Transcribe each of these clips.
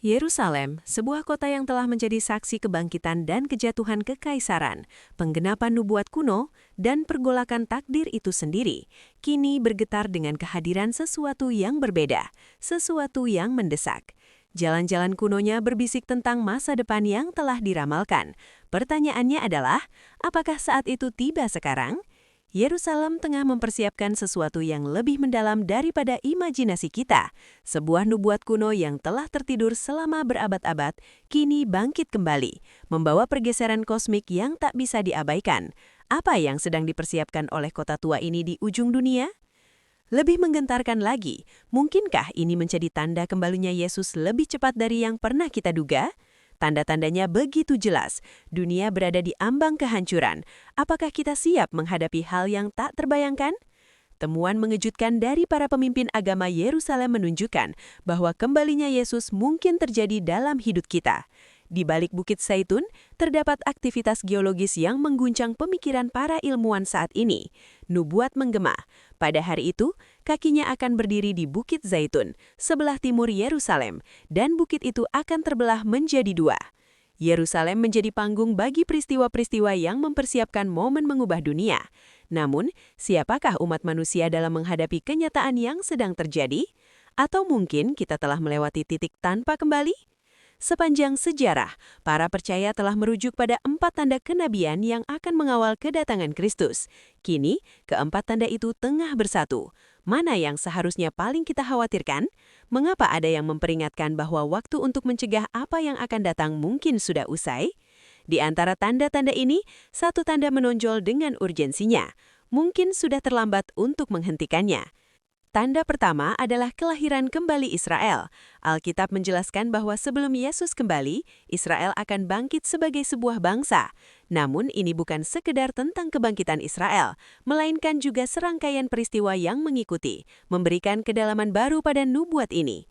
Yerusalem, sebuah kota yang telah menjadi saksi kebangkitan dan kejatuhan kekaisaran, penggenapan nubuat kuno, dan pergolakan takdir itu sendiri, kini bergetar dengan kehadiran sesuatu yang berbeda, sesuatu yang mendesak. Jalan-jalan kunonya berbisik tentang masa depan yang telah diramalkan. Pertanyaannya adalah, apakah saat itu tiba sekarang? Yerusalem tengah mempersiapkan sesuatu yang lebih mendalam daripada imajinasi kita. Sebuah nubuat kuno yang telah tertidur selama berabad-abad, kini bangkit kembali, membawa pergeseran kosmik yang tak bisa diabaikan. Apa yang sedang dipersiapkan oleh kota tua ini di ujung dunia? Lebih menggentarkan lagi, mungkinkah ini menjadi tanda kembalinya Yesus lebih cepat dari yang pernah kita duga? Tanda-tandanya begitu jelas, dunia berada di ambang kehancuran. Apakah kita siap menghadapi hal yang tak terbayangkan? Temuan mengejutkan dari para pemimpin agama Yerusalem menunjukkan bahwa kembalinya Yesus mungkin terjadi dalam hidup kita. Di balik Bukit Zaitun, terdapat aktivitas geologis yang mengguncang pemikiran para ilmuwan saat ini. Nubuat menggema. Pada hari itu, kakinya akan berdiri di Bukit Zaitun, sebelah timur Yerusalem, dan bukit itu akan terbelah menjadi dua. Yerusalem menjadi panggung bagi peristiwa-peristiwa yang mempersiapkan momen mengubah dunia. Namun, siapakah umat manusia dalam menghadapi kenyataan yang sedang terjadi? Atau mungkin kita telah melewati titik tanpa kembali? Sepanjang sejarah, para percaya telah merujuk pada 4 tanda kenabian yang akan mengawal kedatangan Kristus. Kini, keempat tanda itu tengah bersatu. Mana yang seharusnya paling kita khawatirkan? Mengapa ada yang memperingatkan bahwa waktu untuk mencegah apa yang akan datang mungkin sudah usai? Di antara tanda-tanda ini, satu tanda menonjol dengan urgensinya. Mungkin sudah terlambat untuk menghentikannya. Tanda pertama adalah kelahiran kembali Israel. Alkitab menjelaskan bahwa sebelum Yesus kembali, Israel akan bangkit sebagai sebuah bangsa. Namun ini bukan sekedar tentang kebangkitan Israel, melainkan juga serangkaian peristiwa yang mengikuti, memberikan kedalaman baru pada nubuat ini.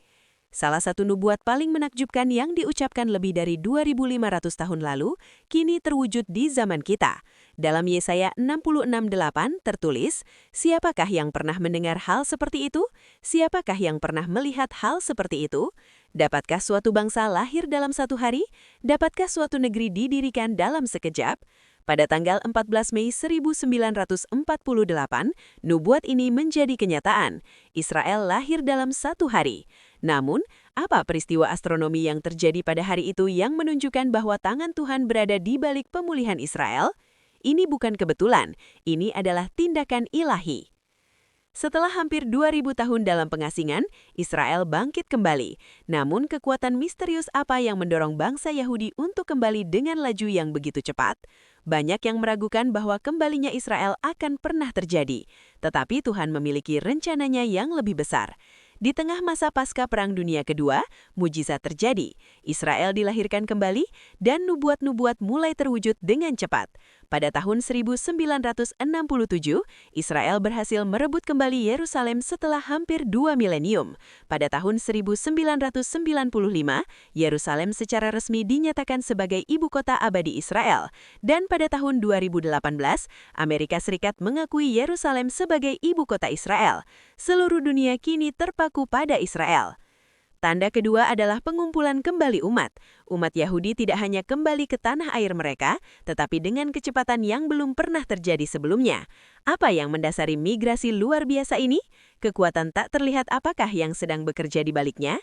Salah satu nubuat paling menakjubkan yang diucapkan lebih dari 2.500 tahun lalu, kini terwujud di zaman kita. Dalam Yesaya 66:8 tertulis, "Siapakah yang pernah mendengar hal seperti itu? Siapakah yang pernah melihat hal seperti itu? Dapatkah suatu bangsa lahir dalam satu hari? Dapatkah suatu negeri didirikan dalam sekejap?" Pada tanggal 14 Mei 1948, nubuat ini menjadi kenyataan. Israel lahir dalam satu hari. Namun, apa peristiwa astronomi yang terjadi pada hari itu yang menunjukkan bahwa tangan Tuhan berada di balik pemulihan Israel? Ini bukan kebetulan, ini adalah tindakan ilahi. Setelah hampir 2000 tahun dalam pengasingan, Israel bangkit kembali. Namun kekuatan misterius apa yang mendorong bangsa Yahudi untuk kembali dengan laju yang begitu cepat? Banyak yang meragukan bahwa kembalinya Israel akan pernah terjadi. Tetapi Tuhan memiliki rencananya yang lebih besar. Di tengah masa pasca Perang Dunia Kedua, mujizat terjadi. Israel dilahirkan kembali dan nubuat-nubuat mulai terwujud dengan cepat. Pada tahun 1967, Israel berhasil merebut kembali Yerusalem setelah hampir 2 milenium. Pada tahun 1995, Yerusalem secara resmi dinyatakan sebagai ibu kota abadi Israel. Dan pada tahun 2018, Amerika Serikat mengakui Yerusalem sebagai ibu kota Israel. Seluruh dunia kini terpaku pada Israel. Tanda kedua adalah pengumpulan kembali umat. Umat Yahudi tidak hanya kembali ke tanah air mereka, tetapi dengan kecepatan yang belum pernah terjadi sebelumnya. Apa yang mendasari migrasi luar biasa ini? Kekuatan tak terlihat apakah yang sedang bekerja di baliknya?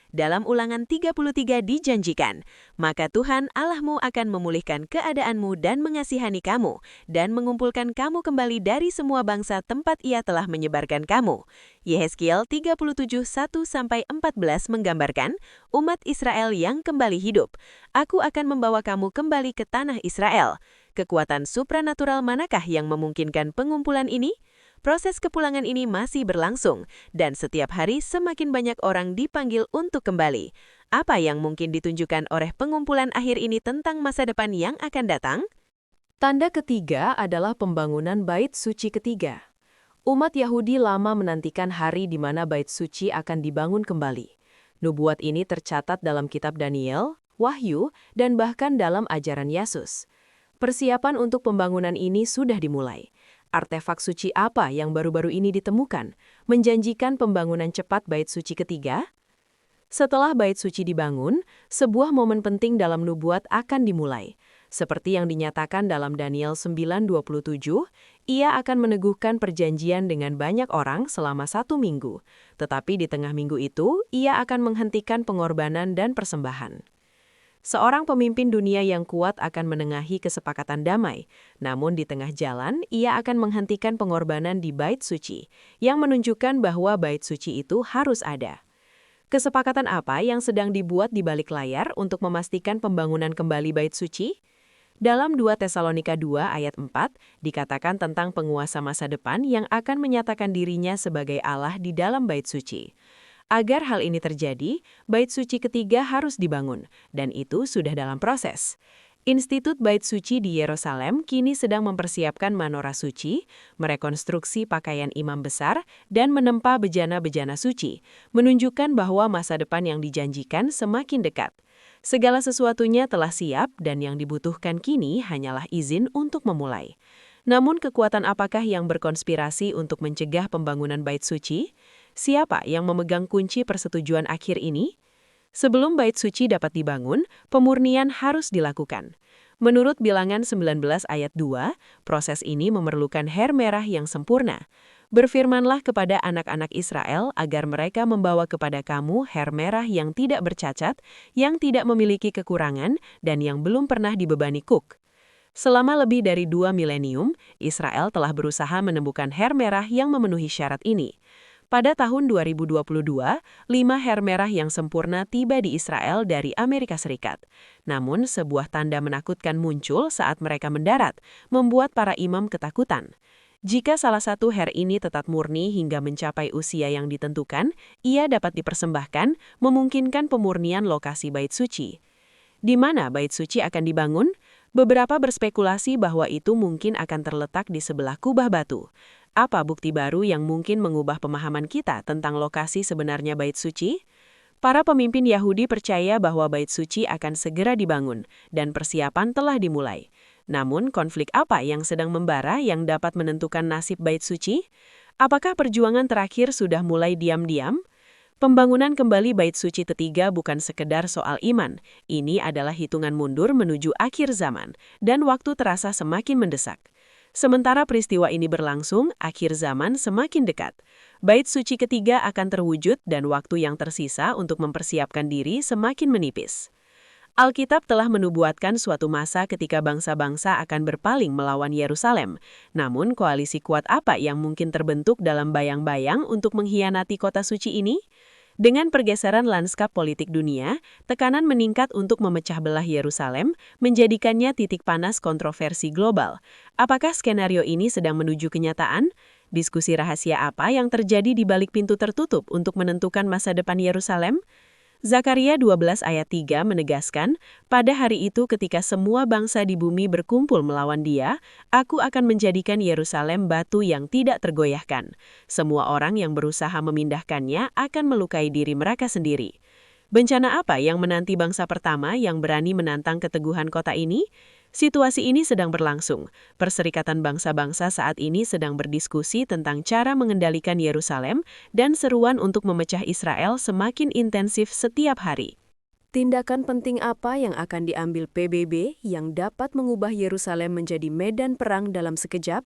Dalam Ulangan 33 dijanjikan, "Maka Tuhan Allahmu akan memulihkan keadaanmu dan mengasihani kamu, dan mengumpulkan kamu kembali dari semua bangsa tempat Ia telah menyebarkan kamu." Yehezkiel 37:1-14 menggambarkan umat Israel yang kembali hidup. "Aku akan membawa kamu kembali ke tanah Israel." Kekuatan supranatural manakah yang memungkinkan pengumpulan ini? Proses kepulangan ini masih berlangsung, dan setiap hari semakin banyak orang dipanggil untuk kembali. Apa yang mungkin ditunjukkan oleh pengumpulan akhir ini tentang masa depan yang akan datang? Tanda ketiga adalah pembangunan Bait Suci ketiga. Umat Yahudi lama menantikan hari di mana Bait Suci akan dibangun kembali. Nubuat ini tercatat dalam kitab Daniel, Wahyu, dan bahkan dalam ajaran Yesus. Persiapan untuk pembangunan ini sudah dimulai. Artefak suci apa yang baru-baru ini ditemukan, menjanjikan pembangunan cepat Bait Suci ketiga? Setelah bait suci dibangun, sebuah momen penting dalam nubuat akan dimulai. Seperti yang dinyatakan dalam Daniel 9:27, ia akan meneguhkan perjanjian dengan banyak orang selama 1 minggu. Tetapi di tengah minggu itu, ia akan menghentikan pengorbanan dan persembahan. Seorang pemimpin dunia yang kuat akan menengahi kesepakatan damai. Namun di tengah jalan, ia akan menghentikan pengorbanan di bait suci, yang menunjukkan bahwa bait suci itu harus ada. Kesepakatan apa yang sedang dibuat di balik layar untuk memastikan pembangunan kembali bait suci? Dalam 2 Tesalonika 2 ayat 4, dikatakan tentang penguasa masa depan yang akan menyatakan dirinya sebagai Allah di dalam bait suci. Agar hal ini terjadi, bait suci ketiga harus dibangun, dan itu sudah dalam proses. Institut Bait Suci di Yerusalem kini sedang mempersiapkan menorah suci, merekonstruksi pakaian imam besar, dan menempa bejana-bejana suci, menunjukkan bahwa masa depan yang dijanjikan semakin dekat. Segala sesuatunya telah siap dan yang dibutuhkan kini hanyalah izin untuk memulai. Namun kekuatan apakah yang berkonspirasi untuk mencegah pembangunan bait suci? Siapa yang memegang kunci persetujuan akhir ini? Sebelum bait suci dapat dibangun, pemurnian harus dilakukan. Menurut Bilangan 19 ayat 2, proses ini memerlukan her merah yang sempurna. Berfirmanlah kepada anak-anak Israel agar mereka membawa kepada kamu her merah yang tidak bercacat, yang tidak memiliki kekurangan, dan yang belum pernah dibebani kuk. Selama lebih dari 2 milenium, Israel telah berusaha menemukan her merah yang memenuhi syarat ini. Pada tahun 2022, 5 her merah yang sempurna tiba di Israel dari Amerika Serikat. Namun, sebuah tanda menakutkan muncul saat mereka mendarat, membuat para imam ketakutan. Jika salah satu her ini tetap murni hingga mencapai usia yang ditentukan, ia dapat dipersembahkan, memungkinkan pemurnian lokasi bait suci. Di mana bait suci akan dibangun? Beberapa berspekulasi bahwa itu mungkin akan terletak di sebelah kubah batu. Apa bukti baru yang mungkin mengubah pemahaman kita tentang lokasi sebenarnya bait suci? Para pemimpin Yahudi percaya bahwa bait suci akan segera dibangun, dan persiapan telah dimulai. Namun, konflik apa yang sedang membara yang dapat menentukan nasib bait suci? Apakah perjuangan terakhir sudah mulai diam-diam? Pembangunan kembali bait suci ketiga bukan sekedar soal iman. Ini adalah hitungan mundur menuju akhir zaman, dan waktu terasa semakin mendesak. Sementara peristiwa ini berlangsung, akhir zaman semakin dekat. Bait suci ketiga akan terwujud dan waktu yang tersisa untuk mempersiapkan diri semakin menipis. Alkitab telah menubuatkan suatu masa ketika bangsa-bangsa akan berpaling melawan Yerusalem. Namun koalisi kuat apa yang mungkin terbentuk dalam bayang-bayang untuk mengkhianati kota suci ini? Dengan pergeseran lanskap politik dunia, tekanan meningkat untuk memecah belah Yerusalem, menjadikannya titik panas kontroversi global. Apakah skenario ini sedang menuju kenyataan? Diskusi rahasia apa yang terjadi di balik pintu tertutup untuk menentukan masa depan Yerusalem? Zakaria 12 ayat 3 menegaskan, pada hari itu ketika semua bangsa di bumi berkumpul melawan dia, aku akan menjadikan Yerusalem batu yang tidak tergoyahkan. Semua orang yang berusaha memindahkannya akan melukai diri mereka sendiri. Bencana apa yang menanti bangsa pertama yang berani menantang keteguhan kota ini? Situasi ini sedang berlangsung. Perserikatan bangsa-bangsa saat ini sedang berdiskusi tentang cara mengendalikan Yerusalem dan seruan untuk memecah Israel semakin intensif setiap hari. Tindakan penting apa yang akan diambil PBB yang dapat mengubah Yerusalem menjadi medan perang dalam sekejap?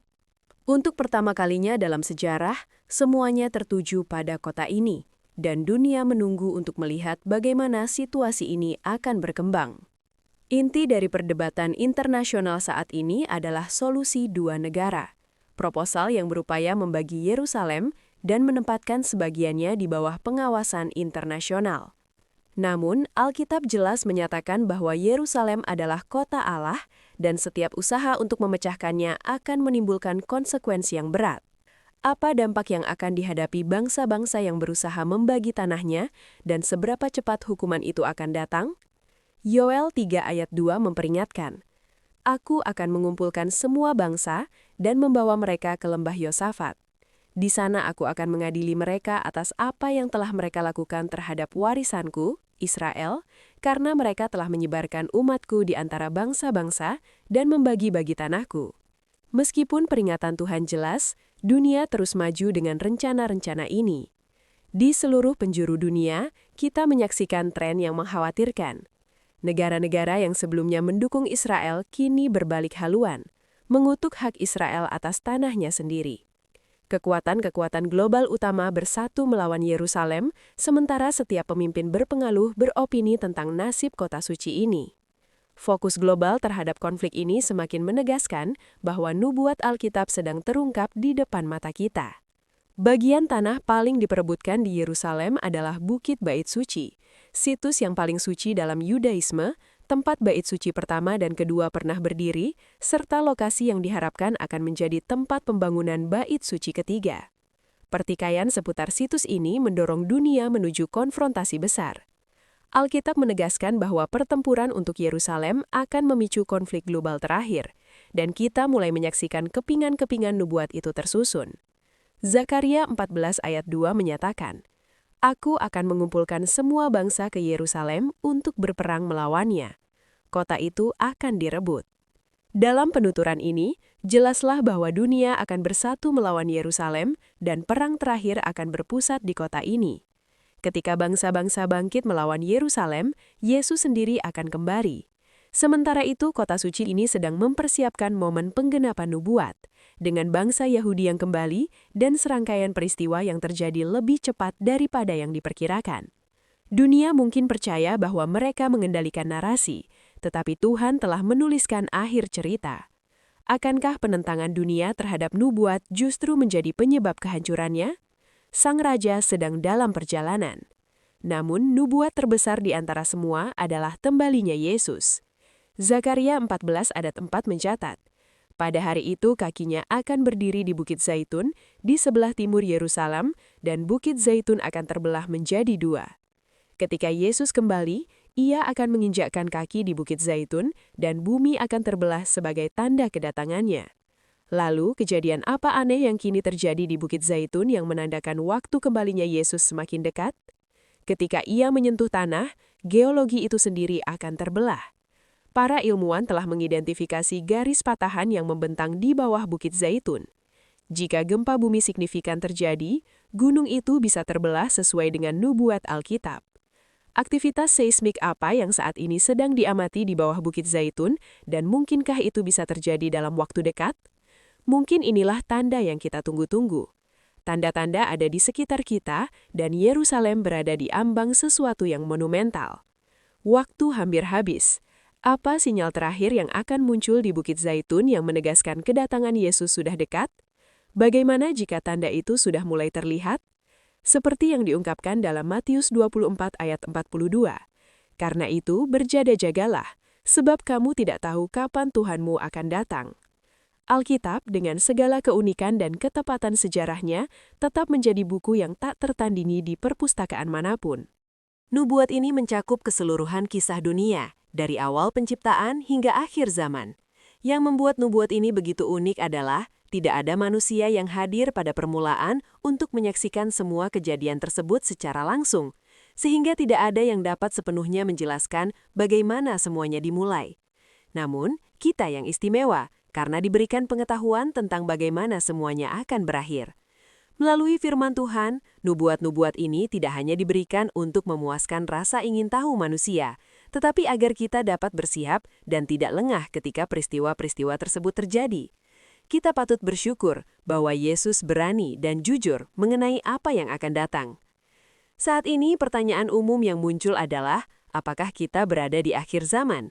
Untuk pertama kalinya dalam sejarah, semuanya tertuju pada kota ini, dan dunia menunggu untuk melihat bagaimana situasi ini akan berkembang. Inti dari perdebatan internasional saat ini adalah solusi dua negara. Proposal yang berupaya membagi Yerusalem dan menempatkan sebagiannya di bawah pengawasan internasional. Namun, Alkitab jelas menyatakan bahwa Yerusalem adalah kota Allah dan setiap usaha untuk memecahkannya akan menimbulkan konsekuensi yang berat. Apa dampak yang akan dihadapi bangsa-bangsa yang berusaha membagi tanahnya dan seberapa cepat hukuman itu akan datang? Yoel 3 ayat 2 memperingatkan, Aku akan mengumpulkan semua bangsa dan membawa mereka ke lembah Yosafat. Di sana aku akan mengadili mereka atas apa yang telah mereka lakukan terhadap warisanku, Israel, karena mereka telah menyebarkan umatku di antara bangsa-bangsa dan membagi-bagi tanahku. Meskipun peringatan Tuhan jelas, dunia terus maju dengan rencana-rencana ini. Di seluruh penjuru dunia, kita menyaksikan tren yang mengkhawatirkan. Negara-negara yang sebelumnya mendukung Israel kini berbalik haluan, mengutuk hak Israel atas tanahnya sendiri. Kekuatan-kekuatan global utama bersatu melawan Yerusalem, sementara setiap pemimpin berpengaruh beropini tentang nasib kota suci ini. Fokus global terhadap konflik ini semakin menegaskan bahwa nubuat Alkitab sedang terungkap di depan mata kita. Bagian tanah paling diperebutkan di Yerusalem adalah Bukit Bait Suci, situs yang paling suci dalam Yudaisme, tempat bait suci pertama dan kedua pernah berdiri, serta lokasi yang diharapkan akan menjadi tempat pembangunan bait suci ketiga. Pertikaian seputar situs ini mendorong dunia menuju konfrontasi besar. Alkitab menegaskan bahwa pertempuran untuk Yerusalem akan memicu konflik global terakhir, dan kita mulai menyaksikan kepingan-kepingan nubuat itu tersusun. Zakaria 14 ayat 2 menyatakan, "Aku akan mengumpulkan semua bangsa ke Yerusalem untuk berperang melawannya. Kota itu akan direbut." Dalam penuturan ini, jelaslah bahwa dunia akan bersatu melawan Yerusalem dan perang terakhir akan berpusat di kota ini. Ketika bangsa-bangsa bangkit melawan Yerusalem, Yesus sendiri akan kembali. Sementara itu, kota suci ini sedang mempersiapkan momen penggenapan nubuat, dengan bangsa Yahudi yang kembali dan serangkaian peristiwa yang terjadi lebih cepat daripada yang diperkirakan. Dunia mungkin percaya bahwa mereka mengendalikan narasi, tetapi Tuhan telah menuliskan akhir cerita. Akankah penentangan dunia terhadap nubuat justru menjadi penyebab kehancurannya? Sang Raja sedang dalam perjalanan. Namun, nubuat terbesar di antara semua adalah kembalinya Yesus. Zakaria 14 ayat 4 mencatat, "Pada hari itu kakinya akan berdiri di Bukit Zaitun, di sebelah timur Yerusalem, dan Bukit Zaitun akan terbelah menjadi dua." Ketika Yesus kembali, ia akan menginjakkan kaki di Bukit Zaitun, dan bumi akan terbelah sebagai tanda kedatangannya. Lalu, kejadian apa aneh yang kini terjadi di Bukit Zaitun yang menandakan waktu kembalinya Yesus semakin dekat? Ketika ia menyentuh tanah, geologi itu sendiri akan terbelah. Para ilmuwan telah mengidentifikasi garis patahan yang membentang di bawah Bukit Zaitun. Jika gempa bumi signifikan terjadi, gunung itu bisa terbelah sesuai dengan nubuat Alkitab. Aktivitas seismik apa yang saat ini sedang diamati di bawah Bukit Zaitun, dan mungkinkah itu bisa terjadi dalam waktu dekat? Mungkin inilah tanda yang kita tunggu-tunggu. Tanda-tanda ada di sekitar kita, dan Yerusalem berada di ambang sesuatu yang monumental. Waktu hampir habis. Apa sinyal terakhir yang akan muncul di Bukit Zaitun yang menegaskan kedatangan Yesus sudah dekat? Bagaimana jika tanda itu sudah mulai terlihat? Seperti yang diungkapkan dalam Matius 24 ayat 42. "Karena itu berjaga-jagalah, sebab kamu tidak tahu kapan Tuhanmu akan datang." Alkitab dengan segala keunikan dan ketepatan sejarahnya tetap menjadi buku yang tak tertandingi di perpustakaan manapun. Nubuat ini mencakup keseluruhan kisah dunia, dari awal penciptaan hingga akhir zaman. Yang membuat nubuat ini begitu unik adalah tidak ada manusia yang hadir pada permulaan untuk menyaksikan semua kejadian tersebut secara langsung, sehingga tidak ada yang dapat sepenuhnya menjelaskan bagaimana semuanya dimulai. Namun, kita yang istimewa karena diberikan pengetahuan tentang bagaimana semuanya akan berakhir. Melalui firman Tuhan, nubuat-nubuat ini tidak hanya diberikan untuk memuaskan rasa ingin tahu manusia, tetapi agar kita dapat bersiap dan tidak lengah ketika peristiwa-peristiwa tersebut terjadi. Kita patut bersyukur bahwa Yesus berani dan jujur mengenai apa yang akan datang. Saat ini pertanyaan umum yang muncul adalah, apakah kita berada di akhir zaman?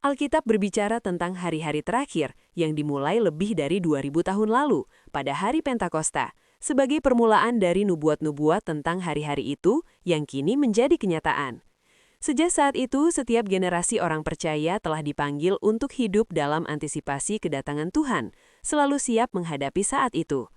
Alkitab berbicara tentang hari-hari terakhir yang dimulai lebih dari 2000 tahun lalu pada hari Pentakosta, sebagai permulaan dari nubuat-nubuat tentang hari-hari itu yang kini menjadi kenyataan. Sejak saat itu, setiap generasi orang percaya telah dipanggil untuk hidup dalam antisipasi kedatangan Tuhan, selalu siap menghadapi saat itu.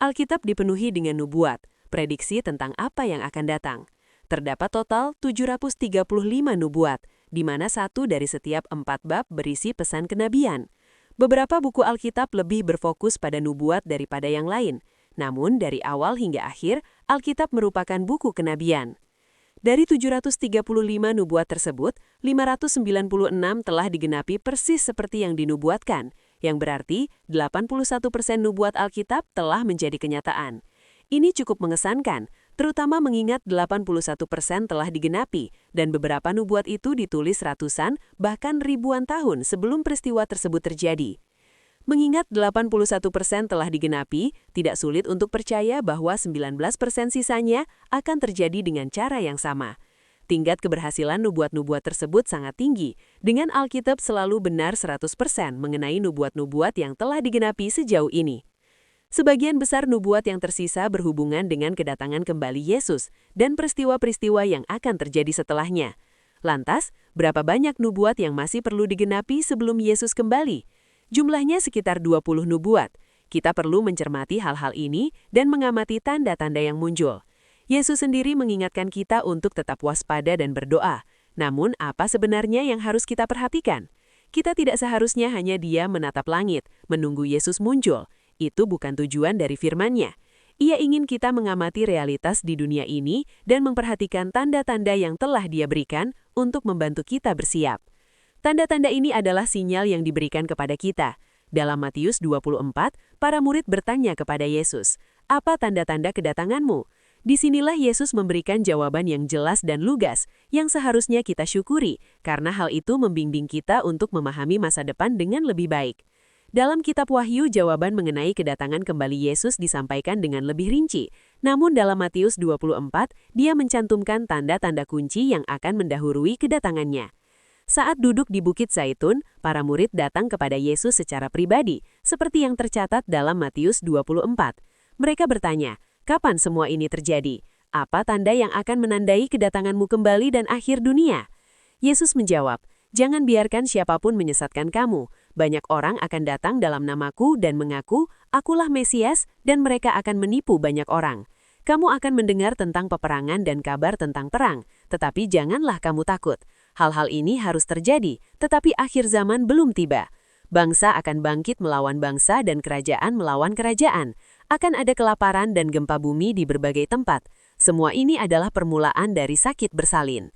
Alkitab dipenuhi dengan nubuat, prediksi tentang apa yang akan datang. Terdapat total 735 nubuat, di mana satu dari setiap 4 bab berisi pesan kenabian. Beberapa buku Alkitab lebih berfokus pada nubuat daripada yang lain, namun dari awal hingga akhir, Alkitab merupakan buku kenabian. Dari 735 nubuat tersebut, 596 telah digenapi persis seperti yang dinubuatkan, yang berarti 81% nubuat Alkitab telah menjadi kenyataan. Ini cukup mengesankan, terutama mengingat 81% telah digenapi, dan beberapa nubuat itu ditulis ratusan, bahkan ribuan tahun sebelum peristiwa tersebut terjadi. Mengingat 81% telah digenapi, tidak sulit untuk percaya bahwa 19% sisanya akan terjadi dengan cara yang sama. Tingkat keberhasilan nubuat-nubuat tersebut sangat tinggi, dengan Alkitab selalu benar 100% mengenai nubuat-nubuat yang telah digenapi sejauh ini. Sebagian besar nubuat yang tersisa berhubungan dengan kedatangan kembali Yesus dan peristiwa-peristiwa yang akan terjadi setelahnya. Lantas, berapa banyak nubuat yang masih perlu digenapi sebelum Yesus kembali? Jumlahnya sekitar 20 nubuat. Kita perlu mencermati hal-hal ini dan mengamati tanda-tanda yang muncul. Yesus sendiri mengingatkan kita untuk tetap waspada dan berdoa. Namun, apa sebenarnya yang harus kita perhatikan? Kita tidak seharusnya hanya diam menatap langit, menunggu Yesus muncul. Itu bukan tujuan dari firman-Nya. Ia ingin kita mengamati realitas di dunia ini dan memperhatikan tanda-tanda yang telah Dia berikan untuk membantu kita bersiap. Tanda-tanda ini adalah sinyal yang diberikan kepada kita. Dalam Matius 24, para murid bertanya kepada Yesus, "Apa tanda-tanda kedatanganmu?" Disinilah Yesus memberikan jawaban yang jelas dan lugas, yang seharusnya kita syukuri, karena hal itu membimbing kita untuk memahami masa depan dengan lebih baik. Dalam kitab Wahyu, jawaban mengenai kedatangan kembali Yesus disampaikan dengan lebih rinci. Namun dalam Matius 24, dia mencantumkan tanda-tanda kunci yang akan mendahului kedatangannya. Saat duduk di Bukit Zaitun, para murid datang kepada Yesus secara pribadi, seperti yang tercatat dalam Matius 24. Mereka bertanya, "Kapan semua ini terjadi? Apa tanda yang akan menandai kedatanganmu kembali dan akhir dunia?" Yesus menjawab, "Jangan biarkan siapapun menyesatkan kamu. Banyak orang akan datang dalam namaku dan mengaku, 'Akulah Mesias,' dan mereka akan menipu banyak orang. Kamu akan mendengar tentang peperangan dan kabar tentang perang, tetapi janganlah kamu takut. Hal-hal ini harus terjadi, tetapi akhir zaman belum tiba. Bangsa akan bangkit melawan bangsa dan kerajaan melawan kerajaan. Akan ada kelaparan dan gempa bumi di berbagai tempat. Semua ini adalah permulaan dari sakit bersalin.